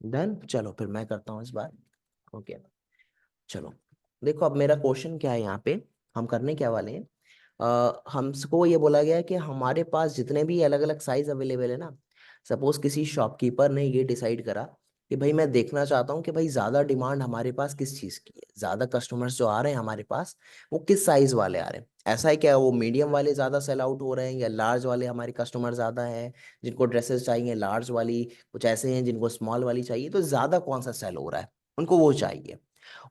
Done. चलो फिर मैं करता हूँ इस बार। ओके, चलो देखो अब मेरा क्वेश्चन क्या है यहाँ पे। हम करने क्या वाले हैं, हमको ये बोला गया है कि हमारे पास जितने भी अलग अलग साइज अवेलेबल है ना, सपोज किसी शॉपकीपर ने ये डिसाइड करा कि भाई मैं देखना चाहता हूँ कि भाई ज्यादा डिमांड हमारे पास किस चीज की है, ज्यादा कस्टमर्स जो आ रहे हैं हमारे पास वो किस साइज वाले आ रहे हैं। ऐसा है क्या, वो मीडियम वाले ज्यादा सेल आउट हो रहे हैं या लार्ज वाले हमारे कस्टमर ज्यादा हैं जिनको ड्रेसेस चाहिए लार्ज वाली, कुछ ऐसे हैं जिनको स्मॉल वाली चाहिए, तो ज्यादा कौन सा सेल हो रहा है उनको वो चाहिए।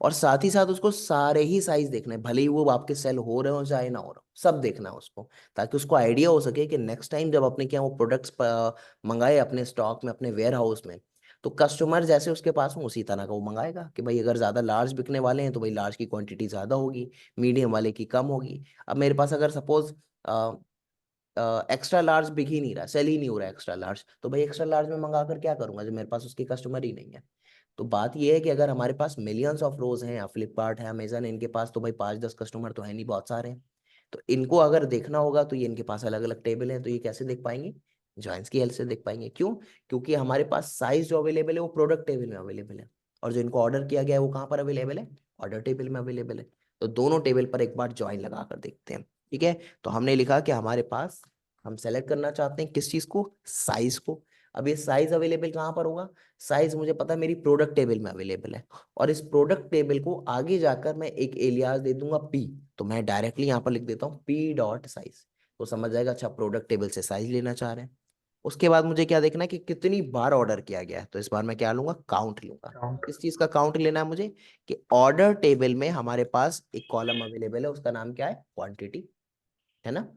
और साथ ही साथ उसको सारे ही साइज देखने हैं, भले ही वो आपके सेल हो रहे हो चाहे ना हो रहे हो, सब देखना है उसको, ताकि उसको आइडिया हो सके कि नेक्स्ट टाइम जब अपने क्या वो प्रोडक्ट्स मंगाए अपने स्टॉक में अपने वेयर हाउस में, तो कस्टमर जैसे उसके पास हो उसी तरह का वो मंगाएगा कि भाई अगर ज़्यादा लार्ज बिकने वाले हैं तो भाई लार्ज की क्वांटिटी ज़्यादा होगी, मीडियम वाले की कम होगी। अब मेरे पास अगर सपोज एक्स्ट्रा लार्ज बिक ही नहीं रहा, सेल ही नहीं हो रहा एक्स्ट्रा लार्ज, तो भाई एक्स्ट्रा लार्ज में मंगा कर क्या करूंगा जब मेरे पास उसके कस्टमर ही नहीं है। तो बात ये है कि अगर हमारे पास मिलियंस ऑफ रोज हैं, फ्लिपकार्ट है, अमेजन, इनके पास तो भाई 5-10 कस्टमर तो है नहीं, बहुत सारे हैं। तो इनको अगर देखना होगा तो ये इनके पास अलग अलग टेबल हैं, तो ये कैसे देख पाएंगे, जॉइंट्स की हेल्प से देख पाएंगे। क्यों, क्योंकि हमारे पास साइज जो अवेलेबल है वो प्रोडक्ट टेबल में अवेलेबल है, और जो इनको ऑर्डर किया गया है वो कहाँ पर अवेलेबल है, ऑर्डर टेबल में अवेलेबल है। तो दोनों टेबल पर एक बार ज्वाइन लगा कर देखते हैं। ठीक है, तो हमने लिखा कि हमारे पास, हम सेलेक्ट करना चाहते हैं किस चीज को, साइज को। अब ये साइज अवेलेबल कहाँ पर होगा, साइज मुझे पता है मेरी प्रोडक्ट टेबल में अवेलेबल है, और इस प्रोडक्ट टेबल को आगे जाकर मैं एक एलियास दे दूंगा पी, तो मैं डायरेक्टली यहाँ पर लिख देता हूँ पी डॉट साइज, तो समझ जाएगा अच्छा प्रोडक्ट टेबल से साइज लेना चाह रहे हैं। उसके बाद मुझे क्या देखना है कि कितनी बार ऑर्डर किया गया है, तो इस बार मैं क्या लूंगा, काउंट लूंगा। काउंट। किस चीज का काउंट लेना है मुझे, कि ऑर्डर टेबल में हमारे पास एक कॉलम अवेलेबल है, उसका नाम क्या है, क्वांटिटी, है ना।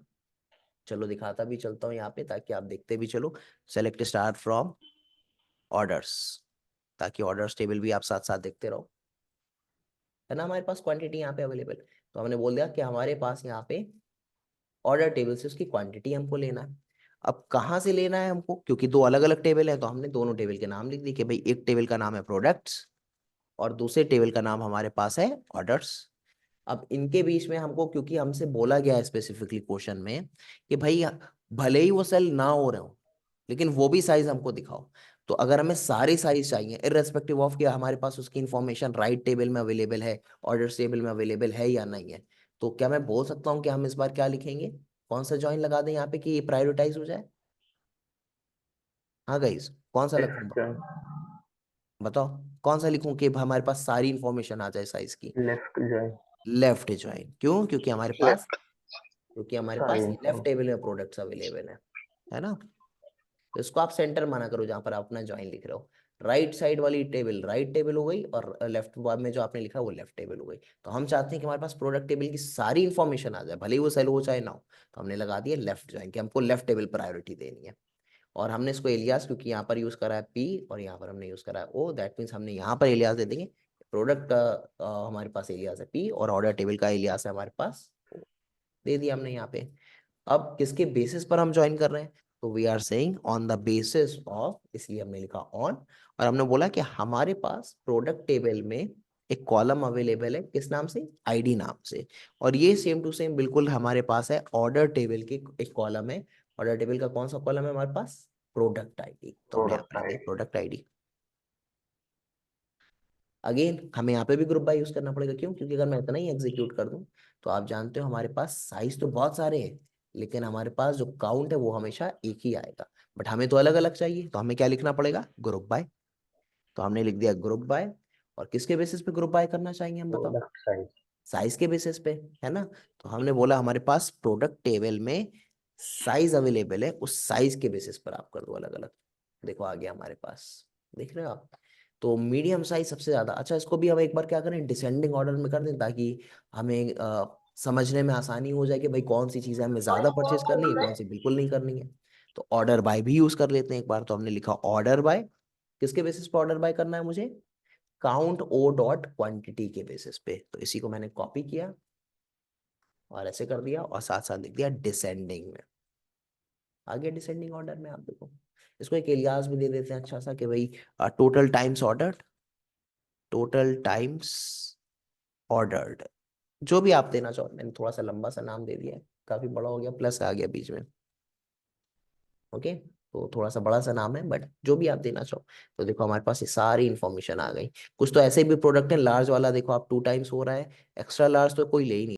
चलो दिखाता भी चलता हूँ यहाँ पे ताकि आप देखते भी चलो। सेलेक्ट स्टार फ्रॉम ऑर्डर्स, ताकि ऑर्डर्स टेबल भी आप साथ साथ देखते रहो, है ना। हमारे पास क्वांटिटी यहाँ पे अवेलेबल, तो हमने बोल दिया कि हमारे पास यहाँ पे ऑर्डर टेबल से उसकी क्वांटिटी हमको लेना है। अब कहाँ से लेना है हमको, क्योंकि दो अलग अलग टेबल है तो हमने दोनों टेबल के नाम लिख दिए कि भाई एक टेबल का नाम है प्रोडक्ट्स और दूसरे टेबल का नाम हमारे पास है ऑर्डर्स। अब इनके बीच में हमको, क्योंकि हमसे बोला गया है स्पेसिफिकली क्वेश्चन में कि भाई भले ही वो सेल ना हो रहे हो लेकिन वो भी साइज हमको दिखाओ, तो अगर हमें सारे साइज चाहिए इररेस्पेक्टिव ऑफ कि हमारे पास उसकी इंफॉर्मेशन राइट टेबल में अवेलेबल है, ऑर्डर टेबल में अवेलेबल है या नहीं है, तो क्या मैं बोल सकता हूँ कि हम इस बार क्या लिखेंगे, कौन सा जॉइन लगा दें यहाँ पे कि ये प्रायोरिटाइज हो जाए। हाँ गाइस, कौन सा लेफ्ट लगूं, जॉइन। बताओ कौन सा लिखूं कि हमारे पास सारी इंफॉर्मेशन आ जाए साइज की। Left join. लेफ्ट ज्वाइन, क्यों, क्योंकि हमारे पास, लेफ्ट। क्योंकि हमारे सारी पास लेफ्ट इन्फॉर्मेशन। टेबल में प्रोडक्ट्स अवेलेबल है ना। तो इसको आप सेंटर माना करो जहां पर आप अपना ज्वाइन लिख रहे हो। राइट साइड वाली टेबल राइट टेबल हो गई, और लेफ्ट में जो आपने लिखा वो लेफ्ट टेबल हो गई। तो हम चाहते हैं कि हमारे पास प्रोडक्ट टेबल की सारी इंफॉर्मेशन आ जाए, भले ही वो सेल हो चाहे ना हो, तो हमने लगा दिया लेफ्ट ज्वाइन कि हमको लेफ्ट टेबल प्रायोरिटी देनी है। और हमने इसको एलियास, क्योंकि यहाँ पर यूज करा है पी और यहाँ पर हमने यूज करा है ओ, दैट मीन्स हमने यहाँ पर एलियास दे देंगे। प्रोडक्ट का हमारे पास एलियास है पी और ऑर्डर टेबल का एलियास है हमारे पास O, दे दिया हमने यहाँ पे। अब किसके बेसिस पर हम ज्वाइन कर रहे हैं, तो we are saying on the basis of, इसलिए हमने लिखा ऑन, और हमने बोला कि हमारे पास प्रोडक्ट टेबल में एक कॉलम अवेलेबल है किस नाम से, आईडी नाम से, और ये सेम टू सेम बिल्कुल हमारे पास है ऑर्डर टेबल की एक कॉलम है। ऑर्डर टेबल का कौन सा कॉलम है हमारे पास, प्रोडक्ट आईडी, तो हमने यहाँ पे प्रोडक्ट लिख दिया आईडी। Product ID. अगेन हमें यहाँ पे भी ग्रुप बाय यूज करना पड़ेगा, क्यों, क्योंकि अगर मैं इतना ही एग्जीक्यूट कर दूं तो आप जानते हो हमारे पास साइज तो बहुत सारे हैं लेकिन हमारे पास जो काउंट है वो हमेशा एक ही आएगा, बट हमें तो अलग अलग चाहिए, तो हमें क्या लिखना पड़ेगा, ग्रुप बाय। तो हमने लिख दिया ग्रुप बाय। और किसके बेसिस पे ग्रुप बाय करना चाहेंगे हम, बताओ, प्रोडक्ट साइज। साइज के बेसिस पे, है ना। तो हमने बोला हमारे पास प्रोडक्ट टेबल में साइज अवेलेबल है, उस साइज के बेसिस पर आप कर दो अलग अलग। देखो आ गया हमारे पास, देख रहे हो आप। तो मीडियम साइज सबसे ज्यादा अच्छा, इसको भी हम एक बार क्या करें, डिसेंडिंग ऑर्डर में कर दें ताकि हमें समझने में आसानी हो जाए कि भाई कौन सी चीजें हमें ज्यादा परचेज करनी है, कौन सी बिल्कुल नहीं करनी है। तो ऑर्डर बाय भी यूज कर लेते हैं एक बार, तो हमने लिखा ऑर्डर बाय, किसके बेसिस पे ऑर्डर बाय करना है मुझे, काउंट ओ डॉट क्वांटिटी के बेसिस पे। तो इसी को मैंने कॉपी किया और ऐसे कर दिया और साथ साथ लिख दिया डिसेंडिंग में। आगे डिसेंडिंग ऑर्डर में आप देखो, इसको एक एलियास भी दे देते हैं अच्छा सा कि भाई total times ordered, total times ordered, जो भी आप देना चाहो। मैंने थोड़ा सा लंबा सा नाम दे दिया है, काफी बड़ा हो गया, प्लस आ गया बीच में। ओके, तो थोड़ा सा बड़ा सा नाम है, बट जो भी आप देना चाहो। तो देखो हमारे पास ये सारी इन्फॉर्मेशन आ गई। कुछ तो ऐसे भी प्रोडक्ट है, लार्ज वाला देखो आप 2 टाइम्स हो रहा है, एक्स्ट्रा लार्ज तो कोई ले ही नहीं